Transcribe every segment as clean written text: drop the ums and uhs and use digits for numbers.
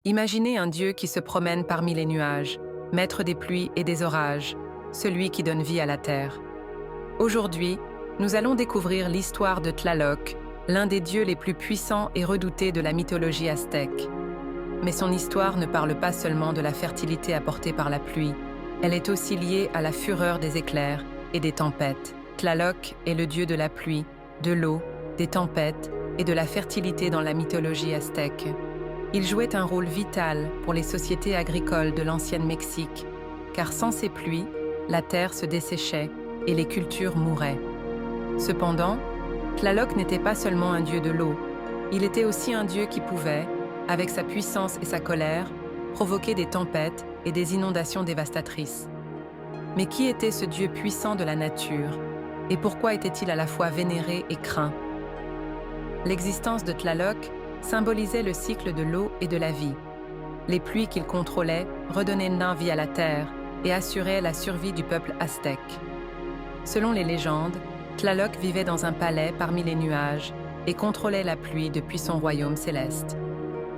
Imaginez un Dieu qui se promène parmi les nuages, maître des pluies et des orages, celui qui donne vie à la terre. Aujourd'hui, nous allons découvrir l'histoire de Tlaloc, l'un des dieux les plus puissants et redoutés de la mythologie aztèque. Mais son histoire ne parle pas seulement de la fertilité apportée par la pluie, elle est aussi liée à la fureur des éclairs et des tempêtes. Tlaloc est le dieu de la pluie, de l'eau, des tempêtes et de la fertilité dans la mythologie aztèque. Il jouait un rôle vital pour les sociétés agricoles de l'ancienne Mexique, car sans ces pluies, la terre se desséchait et les cultures mouraient. Cependant, Tlaloc n'était pas seulement un dieu de l'eau, il était aussi un dieu qui pouvait, avec sa puissance et sa colère, provoquer des tempêtes et des inondations dévastatrices. Mais qui était ce dieu puissant de la nature, et pourquoi était-il à la fois vénéré et craint? L'existence de Tlaloc symbolisait le cycle de l'eau et de la vie. Les pluies qu'il contrôlait redonnaient vie à la terre et assuraient la survie du peuple aztèque. Selon les légendes, Tlaloc vivait dans un palais parmi les nuages et contrôlait la pluie depuis son royaume céleste.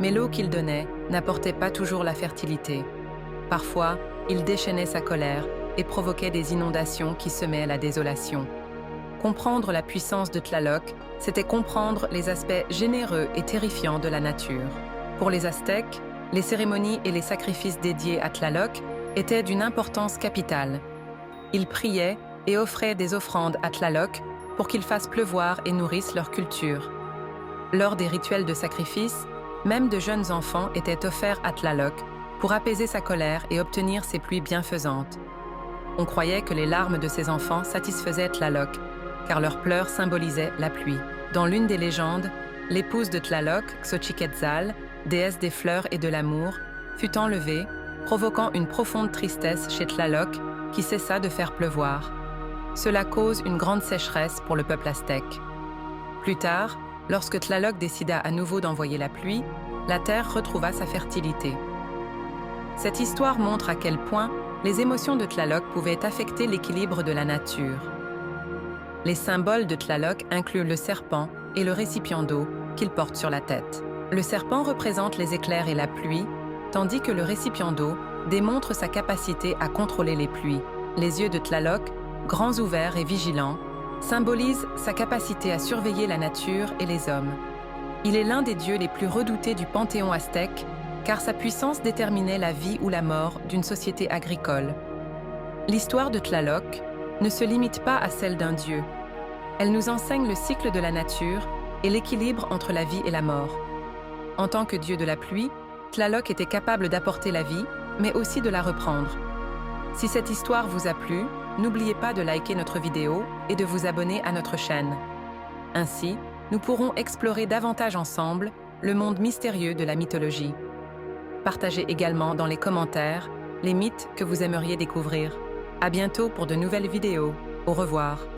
Mais l'eau qu'il donnait n'apportait pas toujours la fertilité. Parfois, il déchaînait sa colère et provoquait des inondations qui semaient la désolation. Comprendre la puissance de Tlaloc, c'était comprendre les aspects généreux et terrifiants de la nature. Pour les Aztèques, les cérémonies et les sacrifices dédiés à Tlaloc étaient d'une importance capitale. Ils priaient et offraient des offrandes à Tlaloc pour qu'il fasse pleuvoir et nourrisse leur culture. Lors des rituels de sacrifice, même de jeunes enfants étaient offerts à Tlaloc pour apaiser sa colère et obtenir ses pluies bienfaisantes. On croyait que les larmes de ces enfants satisfaisaient Tlaloc, car leurs pleurs symbolisaient la pluie. Dans l'une des légendes, l'épouse de Tlaloc, Xochiquetzal, déesse des fleurs et de l'amour, fut enlevée, provoquant une profonde tristesse chez Tlaloc qui cessa de faire pleuvoir. Cela cause une grande sécheresse pour le peuple aztèque. Plus tard, lorsque Tlaloc décida à nouveau d'envoyer la pluie, la terre retrouva sa fertilité. Cette histoire montre à quel point les émotions de Tlaloc pouvaient affecter l'équilibre de la nature. Les symboles de Tlaloc incluent le serpent et le récipient d'eau qu'il porte sur la tête. Le serpent représente les éclairs et la pluie, tandis que le récipient d'eau démontre sa capacité à contrôler les pluies. Les yeux de Tlaloc, grands ouverts et vigilants, symbolisent sa capacité à surveiller la nature et les hommes. Il est l'un des dieux les plus redoutés du panthéon aztèque, car sa puissance déterminait la vie ou la mort d'une société agricole. L'histoire de Tlaloc ne se limite pas à celle d'un dieu. Elle nous enseigne le cycle de la nature et l'équilibre entre la vie et la mort. En tant que dieu de la pluie, Tlaloc était capable d'apporter la vie, mais aussi de la reprendre. Si cette histoire vous a plu, n'oubliez pas de liker notre vidéo et de vous abonner à notre chaîne. Ainsi, nous pourrons explorer davantage ensemble le monde mystérieux de la mythologie. Partagez également dans les commentaires les mythes que vous aimeriez découvrir. À bientôt pour de nouvelles vidéos. Au revoir.